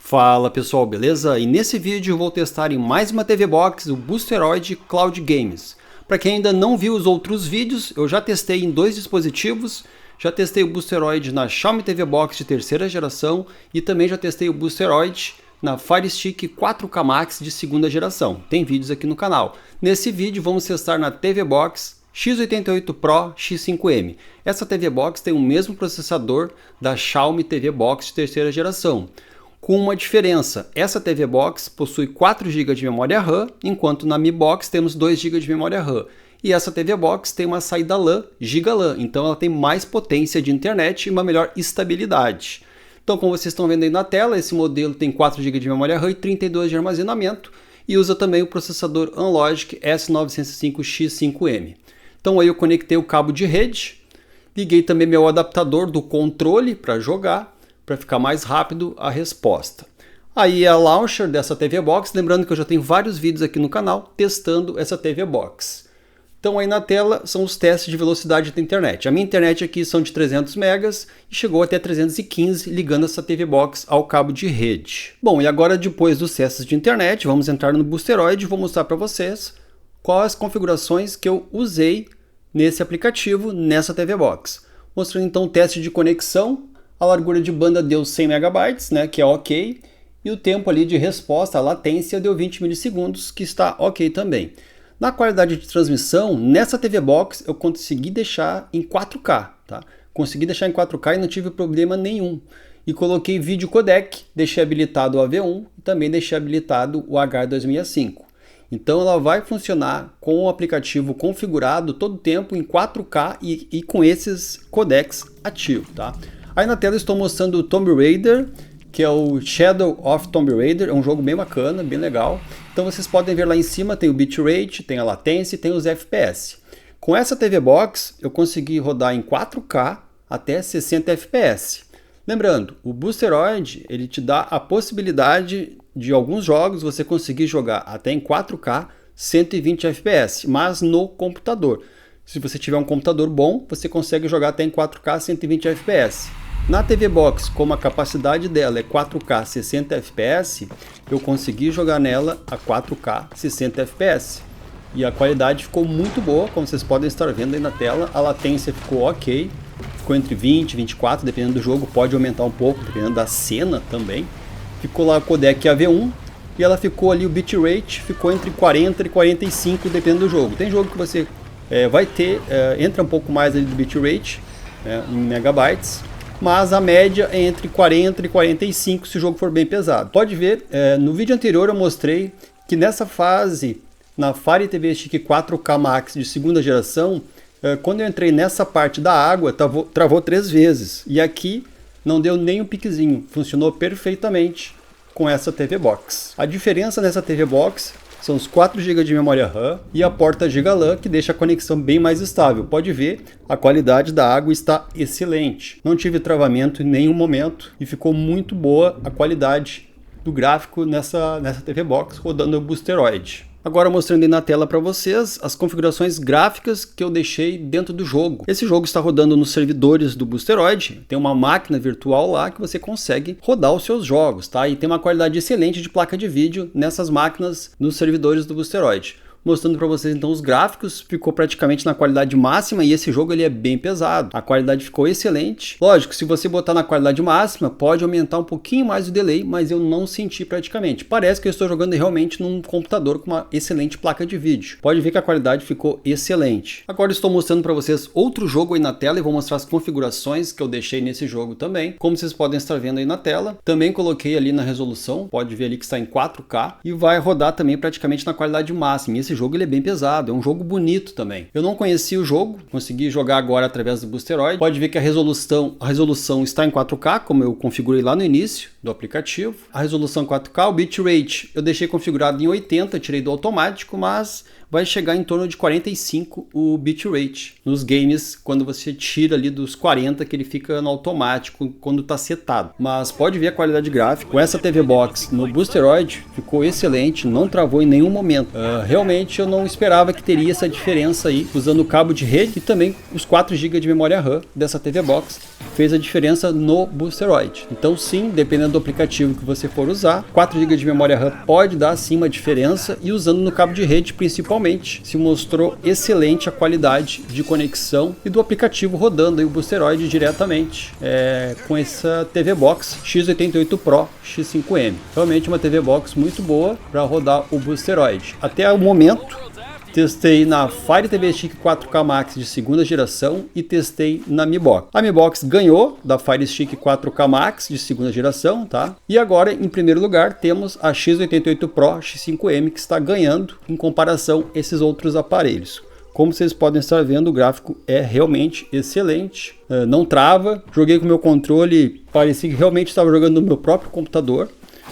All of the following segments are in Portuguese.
Fala pessoal, beleza? E nesse vídeo eu vou testar em mais uma TV Box o Boosteroid Cloud Games. Para quem ainda não viu os outros vídeos, eu já testei em dois dispositivos, já testei o Boosteroid na Xiaomi TV Box de terceira geração e também já testei o Boosteroid na Fire Stick 4K Max de segunda geração. Tem vídeos aqui no canal. Nesse vídeo vamos testar na TV Box X88 Pro X5M. Essa TV Box tem o mesmo processador da Xiaomi TV Box de terceira geração, com uma diferença. Essa TV Box possui 4 GB de memória RAM, enquanto na Mi Box temos 2 GB de memória RAM. E essa TV Box tem uma saída LAN, GigaLAN, então ela tem mais potência de internet e uma melhor estabilidade. Então, como vocês estão vendo aí na tela, esse modelo tem 4 GB de memória RAM e 32 de armazenamento e usa também o processador Anlogic S905X5M. Então aí eu conectei o cabo de rede, liguei também meu adaptador do controle para jogar, para ficar mais rápido a resposta. Aí a launcher dessa TV Box, lembrando que eu já tenho vários vídeos aqui no canal testando essa TV Box. Então aí na tela são os testes de velocidade da internet. A minha internet aqui são de 300 megas e chegou até 315 ligando essa TV Box ao cabo de rede. Bom, e agora depois dos testes de internet, vamos entrar no Boosteroid e vou mostrar para vocês quais as configurações que eu usei nesse aplicativo, nessa TV Box. Mostrando então o teste de conexão. A largura de banda deu 100 MB, né, que é ok, e o tempo ali de resposta, a latência, deu 20 milissegundos, que está ok também. Na qualidade de transmissão, nessa TV Box eu consegui deixar em 4K, tá? Consegui deixar em 4K e não tive problema nenhum. E coloquei vídeo codec, deixei habilitado o AV1 e também deixei habilitado o H265. Então ela vai funcionar com o aplicativo configurado todo o tempo em 4K e com esses codecs ativos, tá? Aí na tela estou mostrando o Tomb Raider, que é o Shadow of Tomb Raider, é um jogo bem bacana, bem legal. Então vocês podem ver lá em cima, tem o bitrate, tem a latência e tem os FPS. Com essa TV Box eu consegui rodar em 4K até 60 FPS. Lembrando, o Boosteroid ele te dá a possibilidade de alguns jogos você conseguir jogar até em 4K 120 FPS, mas no computador. Se você tiver um computador bom, você consegue jogar até em 4K 120 FPS. Na TV Box, como a capacidade dela é 4K 60 FPS, eu consegui jogar nela a 4K 60 FPS. E a qualidade ficou muito boa, como vocês podem estar vendo aí na tela. A latência ficou ok, ficou entre 20 e 24, dependendo do jogo, pode aumentar um pouco, dependendo da cena também. Ficou lá o codec AV1 e ela ficou ali, o bitrate ficou entre 40 e 45, dependendo do jogo. Tem jogo que você vai ter, entra um pouco mais ali do bitrate, em megabytes, mas a média é entre 40 e 45 se o jogo for bem pesado. Pode ver, no vídeo anterior eu mostrei que nessa fase, na Fire TV Stick 4K Max de segunda geração, quando eu entrei nessa parte da água, travou 3 vezes. E aqui não deu nem um piquezinho, funcionou perfeitamente com essa TV Box. A diferença nessa TV Box são os 4 GB de memória RAM e a porta GigaLAN, que deixa a conexão bem mais estável. Pode ver, a qualidade da água está excelente. Não tive travamento em nenhum momento e ficou muito boa a qualidade do gráfico nessa TV Box rodando o Boosteroid. Agora mostrando aí na tela para vocês as configurações gráficas que eu deixei dentro do jogo. Esse jogo está rodando nos servidores do Boosteroid, tem uma máquina virtual lá que você consegue rodar os seus jogos, tá? E tem uma qualidade excelente de placa de vídeo nessas máquinas nos servidores do Boosteroid. Mostrando para vocês então os gráficos, ficou praticamente na qualidade máxima e esse jogo ele é bem pesado. A qualidade ficou excelente. Lógico, se você botar na qualidade máxima, pode aumentar um pouquinho mais o delay, mas eu não senti praticamente. Parece que eu estou jogando realmente num computador com uma excelente placa de vídeo. Pode ver que a qualidade ficou excelente. Agora estou mostrando para vocês outro jogo aí na tela e vou mostrar as configurações que eu deixei nesse jogo também. Como vocês podem estar vendo aí na tela, também coloquei ali na resolução, pode ver ali que está em 4K e vai rodar também praticamente na qualidade máxima. Esse jogo ele é bem pesado, é um jogo bonito também. Eu não conhecia o jogo, consegui jogar agora através do Boosteroid. Pode ver que a resolução está em 4K, como eu configurei lá no início do aplicativo. A resolução 4K, o bitrate eu deixei configurado em 80, tirei do automático, mas vai chegar em torno de 45 o bitrate nos games, quando você tira ali dos 40 que ele fica no automático quando está setado. Mas pode ver a qualidade gráfica, com essa TV Box no Boosteroid ficou excelente, não travou em nenhum momento. Realmente eu não esperava que teria essa diferença aí, usando o cabo de rede e também os 4 GB de memória RAM dessa TV Box, fez a diferença no Boosteroid. Então sim, dependendo do aplicativo que você for usar, 4 GB de memória RAM pode dar sim uma diferença, e usando no cabo de rede principalmente, se mostrou excelente a qualidade de conexão e do aplicativo rodando aí o Boosteroid diretamente com essa TV Box X88 Pro X5M. Realmente uma TV Box muito boa para rodar o Boosteroid. Até o momento testei na Fire TV Stick 4K Max de segunda geração e testei na Mi Box. A Mi Box ganhou da Fire Stick 4K Max de segunda geração, tá? E agora, em primeiro lugar, temos a X88 Pro X5M, que está ganhando em comparação a esses outros aparelhos. Como vocês podem estar vendo, o gráfico é realmente excelente, não trava. Joguei com o meu controle, parecia que realmente estava jogando no meu próprio computador.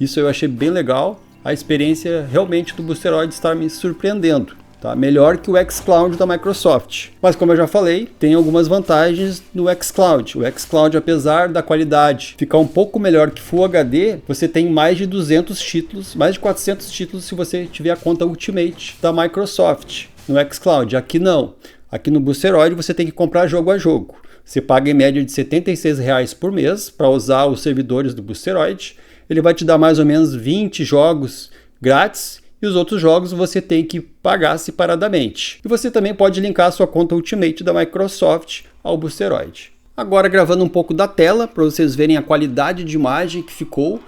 Isso eu achei bem legal. A experiência realmente do Boosteroid está me surpreendendo. Tá? Melhor que o xCloud da Microsoft. Mas como eu já falei, tem algumas vantagens no xCloud. O xCloud, apesar da qualidade ficar um pouco melhor que Full HD, você tem mais de 200 títulos, mais de 400 títulos se você tiver a conta Ultimate da Microsoft no xCloud. Aqui não. Aqui no Boosteroid você tem que comprar jogo a jogo. Você paga em média de R$ 76 por mês para usar os servidores do Boosteroid. Ele vai te dar mais ou menos 20 jogos grátis, e os outros jogos você tem que pagar separadamente. E você também pode linkar a sua conta Ultimate da Microsoft ao Boosteroid. Agora gravando um pouco da tela, para vocês verem a qualidade de imagem que ficou.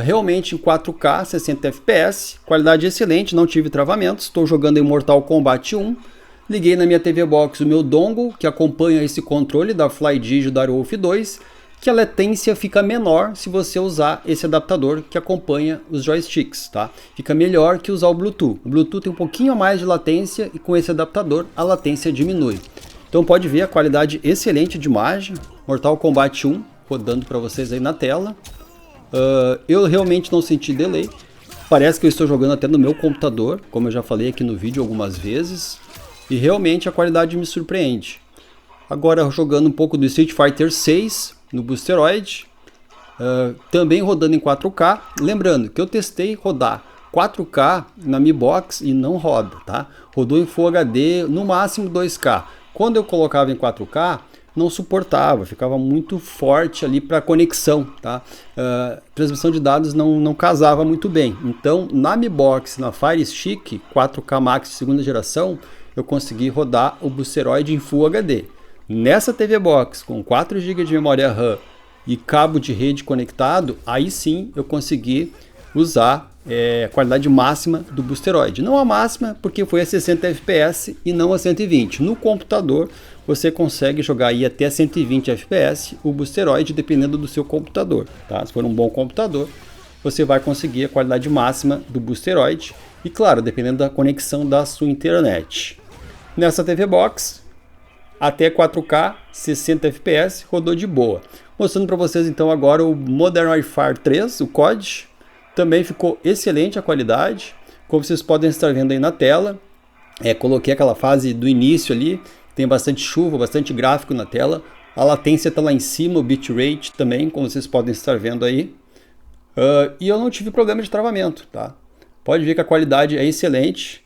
Realmente em 4K, 60 FPS, qualidade excelente, não tive travamentos. Estou jogando em Mortal Kombat 1. Liguei na minha TV Box o meu dongle, que acompanha esse controle da FlyDigi da Wolf 2, que a latência fica menor se você usar esse adaptador que acompanha os joysticks, tá? Fica melhor que usar o Bluetooth. O Bluetooth tem um pouquinho a mais de latência e com esse adaptador a latência diminui. Então pode ver a qualidade excelente de imagem. Mortal Kombat 1 rodando para vocês aí na tela. Eu realmente não senti delay. Parece que eu estou jogando até no meu computador, como eu já falei aqui no vídeo algumas vezes. E realmente a qualidade me surpreende. Agora jogando um pouco do Street Fighter 6 no Boosteroid, também rodando em 4K. Lembrando que eu testei rodar 4K na Mi Box e não roda, tá? Rodou em Full HD, no máximo 2K. Quando eu colocava em 4K, não suportava, ficava muito forte ali para conexão, tá? Transmissão de dados não casava muito bem. Então, na Mi Box, na Fire Stick 4K Max de segunda geração, eu consegui rodar o Boosteroid em Full HD. Nessa TV Box com 4 GB de memória RAM e cabo de rede conectado, aí sim eu consegui usar a qualidade máxima do Boosteroid. Não a máxima, porque foi a 60 FPS e não a 120. No computador você consegue jogar aí até 120 FPS o Boosteroid, dependendo do seu computador. Tá? Se for um bom computador, você vai conseguir a qualidade máxima do Boosteroid. E claro, dependendo da conexão da sua internet. Nessa TV Box, até 4K, 60 FPS, rodou de boa. Mostrando para vocês então agora o Modern Warfare 3, o COD. Também ficou excelente a qualidade, como vocês podem estar vendo aí na tela. Coloquei aquela fase do início ali, tem bastante chuva, bastante gráfico na tela. A latência está lá em cima, o bitrate também, como vocês podem estar vendo aí. E eu não tive problema de travamento, tá? Pode ver que a qualidade é excelente.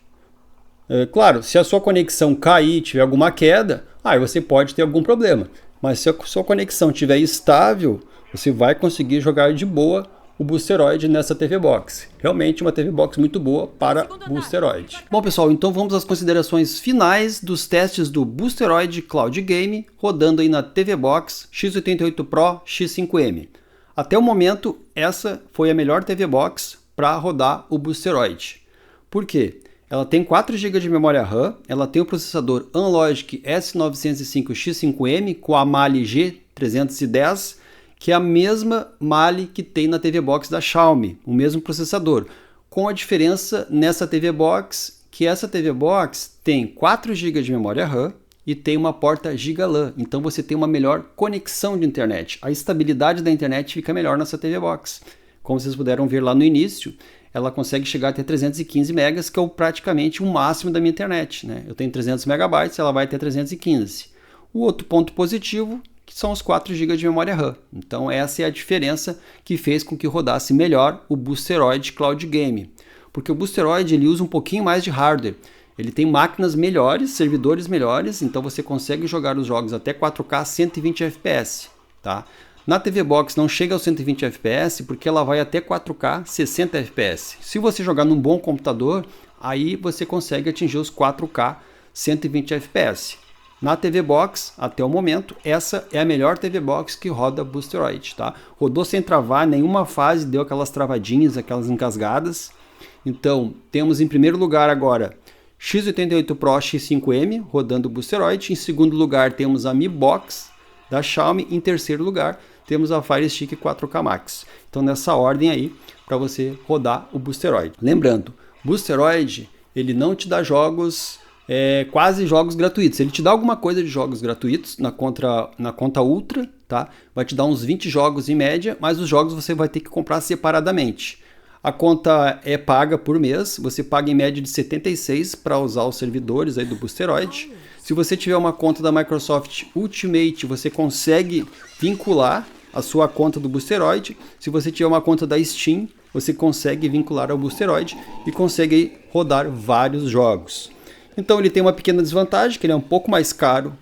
Claro, se a sua conexão cair, tiver alguma queda, aí você pode ter algum problema. Mas se a sua conexão estiver estável, você vai conseguir jogar de boa o Boosteroid nessa TV Box. Realmente uma TV Box muito boa para Boosteroid. Bom pessoal, então vamos às considerações finais dos testes do Boosteroid Cloud Game rodando aí na TV Box X88 Pro X5M. Até o momento, essa foi a melhor TV Box para rodar o Boosteroid. Por quê? Ela tem 4 GB de memória RAM, ela tem o processador Anlogic S905X5M com a Mali G310, que é a mesma Mali que tem na TV Box da Xiaomi, o mesmo processador, com a diferença nessa TV Box, que essa TV Box tem 4 GB de memória RAM e tem uma porta GigaLAN, então você tem uma melhor conexão de internet, a estabilidade da internet fica melhor nessa TV Box. Como vocês puderam ver lá no início, ela consegue chegar até 315 megas, que é praticamente o máximo da minha internet, né? Eu tenho 300 megabytes, ela vai até 315. O outro ponto positivo, que são os 4 GB de memória RAM. Então essa é a diferença que fez com que rodasse melhor o Boosteroid Cloud Game. Porque o Boosteroid ele usa um pouquinho mais de hardware. Ele tem máquinas melhores, servidores melhores, então você consegue jogar os jogos até 4K 120 FPS, tá? Na TV Box não chega aos 120 FPS porque ela vai até 4K 60 FPS. Se você jogar num bom computador, aí você consegue atingir os 4K 120 FPS. Na TV Box, até o momento, essa é a melhor TV Box que roda Boosteroid, tá? Rodou sem travar, nenhuma fase deu aquelas travadinhas, aquelas encasgadas. Então, temos em primeiro lugar agora X88 Pro X5M rodando Boosteroid. Em segundo lugar, temos a Mi Box da Xiaomi. Em terceiro lugar, temos a Fire Stick 4K Max. Então, nessa ordem aí, para você rodar o Boosteroid. Lembrando, Boosteroid, ele não te dá jogos... quase jogos gratuitos. Ele te dá alguma coisa de jogos gratuitos na conta Ultra, tá? Vai te dar uns 20 jogos em média, mas os jogos você vai ter que comprar separadamente. A conta é paga por mês, você paga em média de 76 para usar os servidores aí do Boosteroid. Se você tiver uma conta da Microsoft Ultimate, você consegue vincular a sua conta do Boosteroid. Se você tiver uma conta da Steam, você consegue vincular ao Boosteroid e consegue aí rodar vários jogos. Então ele tem uma pequena desvantagem, que ele é um pouco mais caro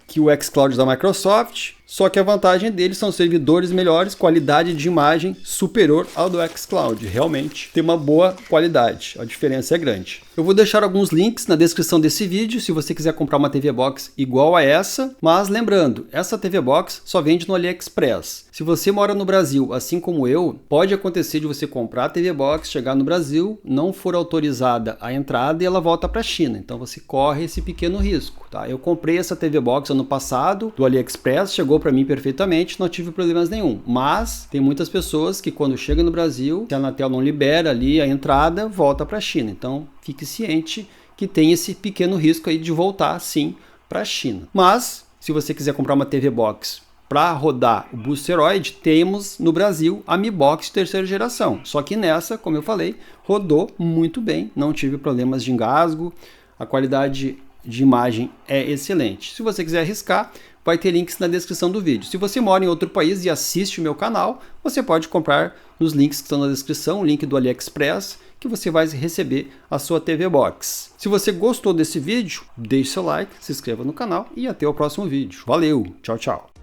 que o xCloud da Microsoft, só que a vantagem dele são servidores melhores, qualidade de imagem superior ao do xCloud. Realmente tem uma boa qualidade, a diferença é grande. Eu vou deixar alguns links na descrição desse vídeo, se você quiser comprar uma TV Box igual a essa, mas lembrando, essa TV Box só vende no AliExpress. Se você mora no Brasil, assim como eu, pode acontecer de você comprar a TV Box, chegar no Brasil, não for autorizada a entrada e ela volta para a China. Então você corre esse pequeno risco, tá? Eu comprei essa TV Box ano passado do AliExpress, chegou para mim perfeitamente, não tive problemas nenhum. Mas tem muitas pessoas que quando chega no Brasil, se a Anatel não libera ali a entrada, volta para a China. Então fique ciente que tem esse pequeno risco aí de voltar sim para a China. Mas se você quiser comprar uma TV Box para rodar o Boosteroid, temos no Brasil a Mi Box terceira geração. Só que nessa, como eu falei, rodou muito bem, não tive problemas de engasgo, a qualidade de imagem é excelente. Se você quiser arriscar, vai ter links na descrição do vídeo. Se você mora em outro país e assiste o meu canal, você pode comprar nos links que estão na descrição, o link do AliExpress, que você vai receber a sua TV Box. Se você gostou desse vídeo, deixe seu like, se inscreva no canal e até o próximo vídeo. Valeu, tchau, tchau.